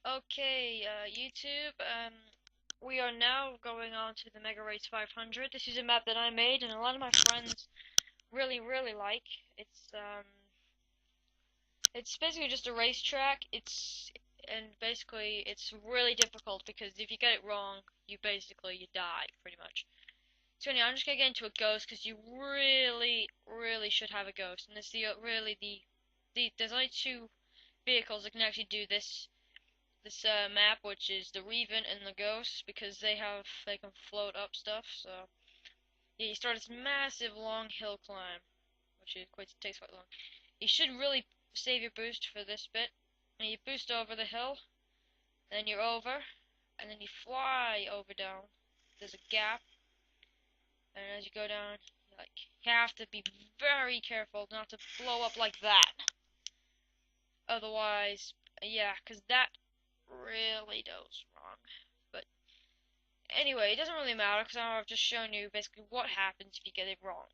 Okay, YouTube, we are now going on to the Mega Race 500. This is a map that I made and a lot of my friends really like. It's basically just a racetrack. And basically it's really difficult because if you get it wrong, you die pretty much. So anyway, I'm just gonna get into a ghost because you really should have a ghost, and it's there's only two vehicles that can actually do this map, which is the Reven and the Ghost, because they can float up stuff. So yeah, you start this massive long hill climb, which takes quite long. You should really save your boost for this bit, and you boost over the hill, then you're over, and then you fly over down. There's a gap, and as you go down, you have to be very careful not to blow up like that. Otherwise, yeah, because that really goes wrong. But anyway, it doesn't really matter because I've just shown you basically what happens if you get it wrong.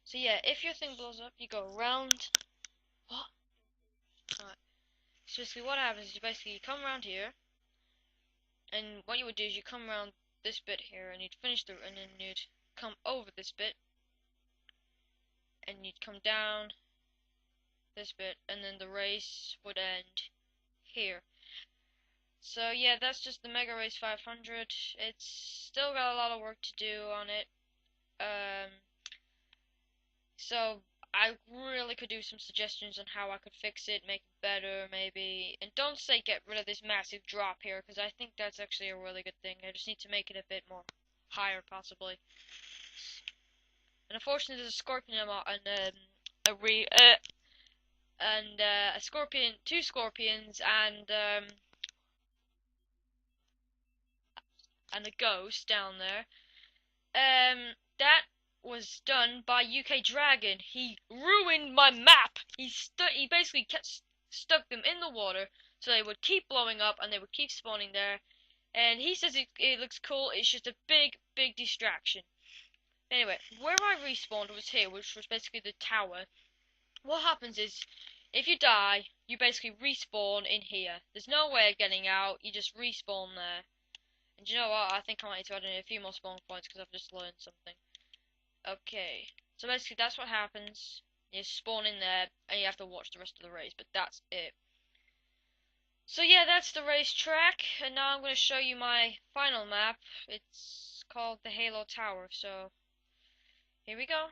So yeah, if your thing blows up, you go around. What? Alright. So basically what happens is you come around here, and what you would do is you come around this bit here, and and then you'd come over this bit, and you'd come down this bit, and then the race would end here. So yeah, that's just the Mega Race 500. It's still got a lot of work to do on it. Um, So I really could do some suggestions on how I could fix it, make it better, maybe. And don't say get rid of this massive drop here, because I think that's actually a really good thing. I just need to make it a bit more higher, possibly. And unfortunately, there's a scorpion and a scorpion, two scorpions, and a ghost down there. That was done by UK Dragon. He ruined my map. He basically stuck them in the water so they would keep blowing up and they would keep spawning there. And he says it looks cool. It's just a big distraction. Anyway, where I respawned was here, which was basically the tower. What happens is, if you die, you basically respawn in here. There's no way of getting out. You just respawn there. And you know what? I think I might need to add in a few more spawn points because I've just learned something. Okay, so basically that's what happens. You spawn in there, and you have to watch the rest of the race, but that's it. So yeah, that's the racetrack, and now I'm going to show you my final map. It's called the Halo Tower, so here we go.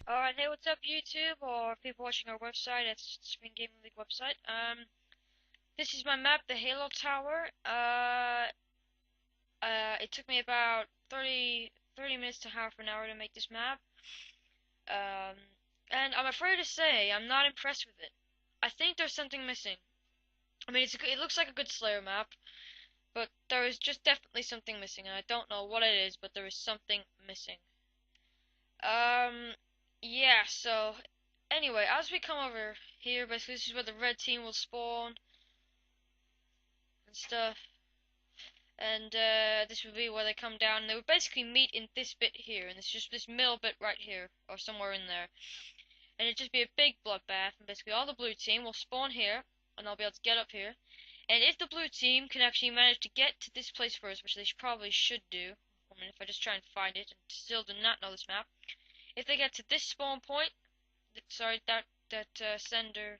Alright, hey, what's up YouTube, or people watching our website, it's Screen Gaming League website. This is my map, the Halo Tower. It took me about 30 minutes to half an hour to make this map. And I'm afraid to say, I'm not impressed with it. I think there's something missing. I mean, it looks like a good Slayer map, but there is just definitely something missing, and I don't know what it is, but there is something missing. Um, yeah, so, anyway, as we come over here, basically this is where the red team will spawn, and stuff. And this would be where they come down, and they would basically meet in this bit here, and it's just this middle bit right here, or somewhere in there. And it'd just be a big bloodbath, and basically all the blue team will spawn here, and I'll be able to get up here. And if the blue team can actually manage to get to this place first, which they probably should do, I mean, if I just try and find it, and still do not know this map, if they get to this spawn point, sorry, that sender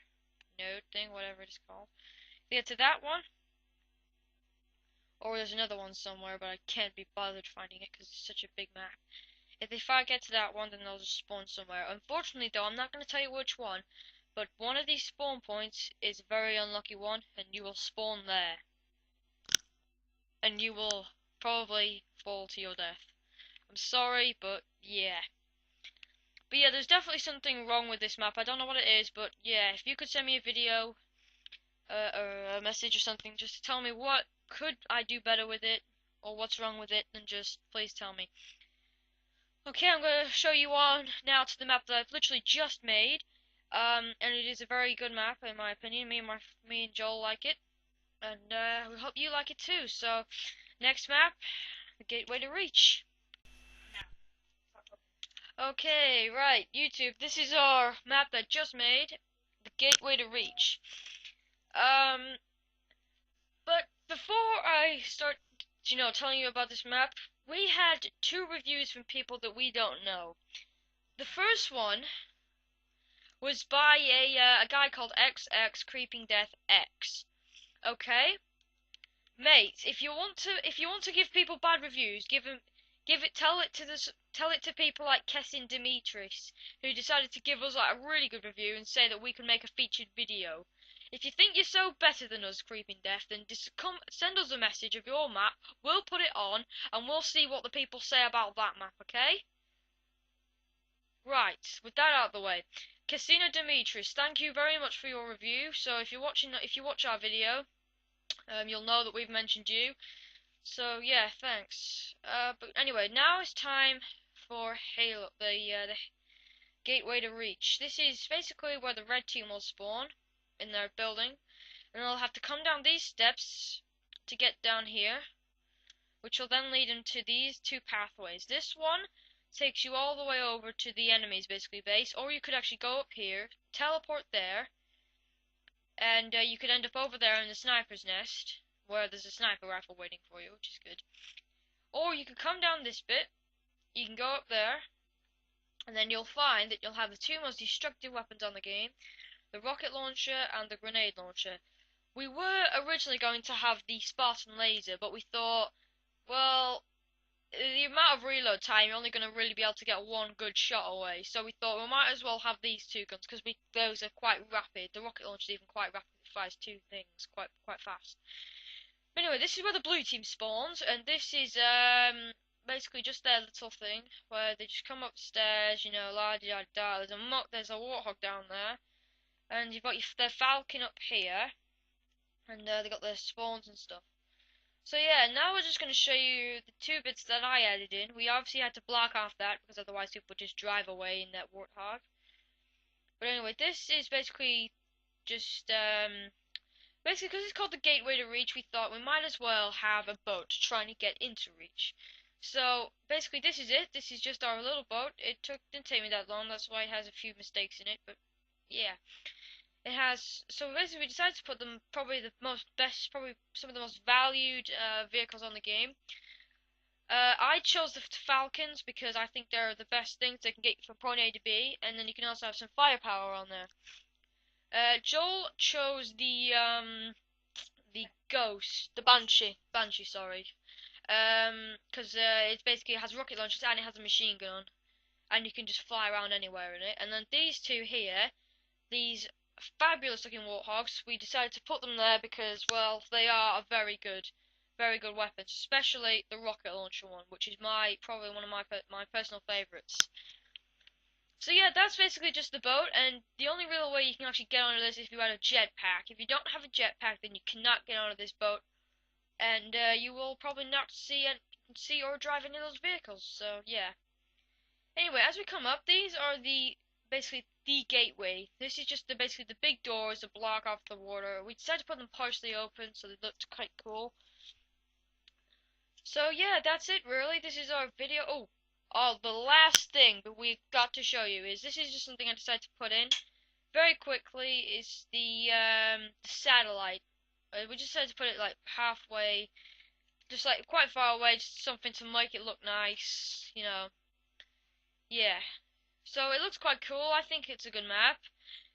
node thing, whatever it is called, if they get to that one, or there's another one somewhere, but I can't be bothered finding it because it's such a big map. If they get to that one, then they'll just spawn somewhere. Unfortunately, though, I'm not going to tell you which one, but one of these spawn points is a very unlucky one, and you will spawn there. And you will probably fall to your death. I'm sorry, but yeah. But yeah, there's definitely something wrong with this map. I don't know what it is, but yeah, if you could send me a video, or a message or something, just to tell me what could I do better with it, or what's wrong with it, then just please tell me. Okay, I'm going to show you on now to the map that I've literally just made. And it is a very good map in my opinion. Me and Joel like it, and we hope you like it too. So, next map, the Gateway to Reach. Okay, right, YouTube. This is our map that I just made, the Gateway to Reach. Um, before I start, telling you about this map, we had 2 reviews from people that we don't know. The first one was by a guy called XX Creeping Death X. Okay, mate, if you want to give people bad reviews, tell it to people like Kessin Dimitris, who decided to give us like a really good review and say that we could make a featured video. If you think you're so better than us, Creeping Death, then just send us a message of your map. We'll put it on, and we'll see what the people say about that map. Okay? Right. With that out of the way, Casino Dimitris, thank you very much for your review. So if you watch our video, you'll know that we've mentioned you. So yeah, thanks. But anyway, now it's time for Halo, the gateway to reach. This is basically where the red team will spawn in their building, and they'll have to come down these steps to get down here, which will then lead them to these 2 pathways. This one takes you all the way over to the enemy's basically base, or you could actually go up here, teleport there, and you could end up over there in the sniper's nest, where there's a sniper rifle waiting for you, which is good. Or you could come down this bit, you can go up there, and then you'll find that you'll have the 2 most destructive weapons on the game, the rocket launcher and the grenade launcher. We were originally going to have the Spartan laser, but we thought, well, the amount of reload time, you're only going to really be able to get 1 good shot away. So we thought we might as well have these 2 guns, because those are quite rapid. The rocket launcher is even quite rapid. It fires 2 things quite fast. But anyway, this is where the blue team spawns, and this is basically just their little thing, where they just come upstairs, la da da. There's a warthog down there, and you've got their falcon up here, and they got their spawns and stuff. So yeah, now we're just going to show you the 2 bits that I added in. We obviously had to block off that, because otherwise people would just drive away in that warthog. But anyway, this is basically just, basically because it's called the gateway to reach, we thought we might as well have a boat trying to get into reach. So basically this is it. This is just our little boat. Didn't take me that long, that's why it has a few mistakes in it, but yeah. It has, so basically we decided to put them probably some of the most valued vehicles on the game. I chose the Falcons because I think they're the best things they can get you from point A to B, and then you can also have some firepower on there. Joel chose the Ghost, the Banshee, sorry. Because it basically has rocket launchers and it has a machine gun, and you can just fly around anywhere in it. And then these 2 here, these fabulous looking warthogs, we decided to put them there because, well, they are a very good weapons, especially the rocket launcher one, which is probably one of my personal favorites. So yeah, that's basically just the boat, and the only real way you can actually get onto this is if you had a jetpack. If you don't have a jetpack, then you cannot get onto this boat, and you will probably not see or drive any of those vehicles. So yeah. Anyway, as we come up, these are basically the gateway. This is just basically the big doors that block off the water. We decided to put them partially open so they looked quite cool. So yeah, that's it really. This is our video. Oh, the last thing that we've got to show you is, this is just something I decided to put in very quickly, is the satellite. We just decided to put it like halfway, just like quite far away, just something to make it look nice, Yeah. So it looks quite cool. I think it's a good map,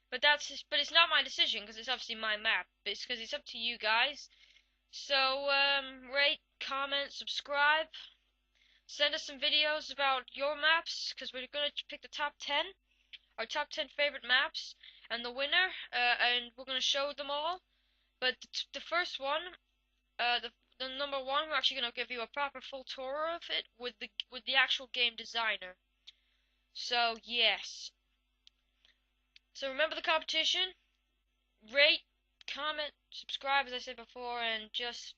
but it's not my decision because it's obviously my map. It's because it's up to you guys. So rate, comment, subscribe. Send us some videos about your maps, because we're gonna pick the top 10, our top 10 favorite maps, and the winner, and we're gonna show them all. But the first one, the number 1, we're actually gonna give you a proper full tour of it with the actual game designer. So yes. So remember the competition. Rate, comment, subscribe, as I said before, and just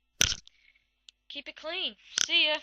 keep it clean. See ya.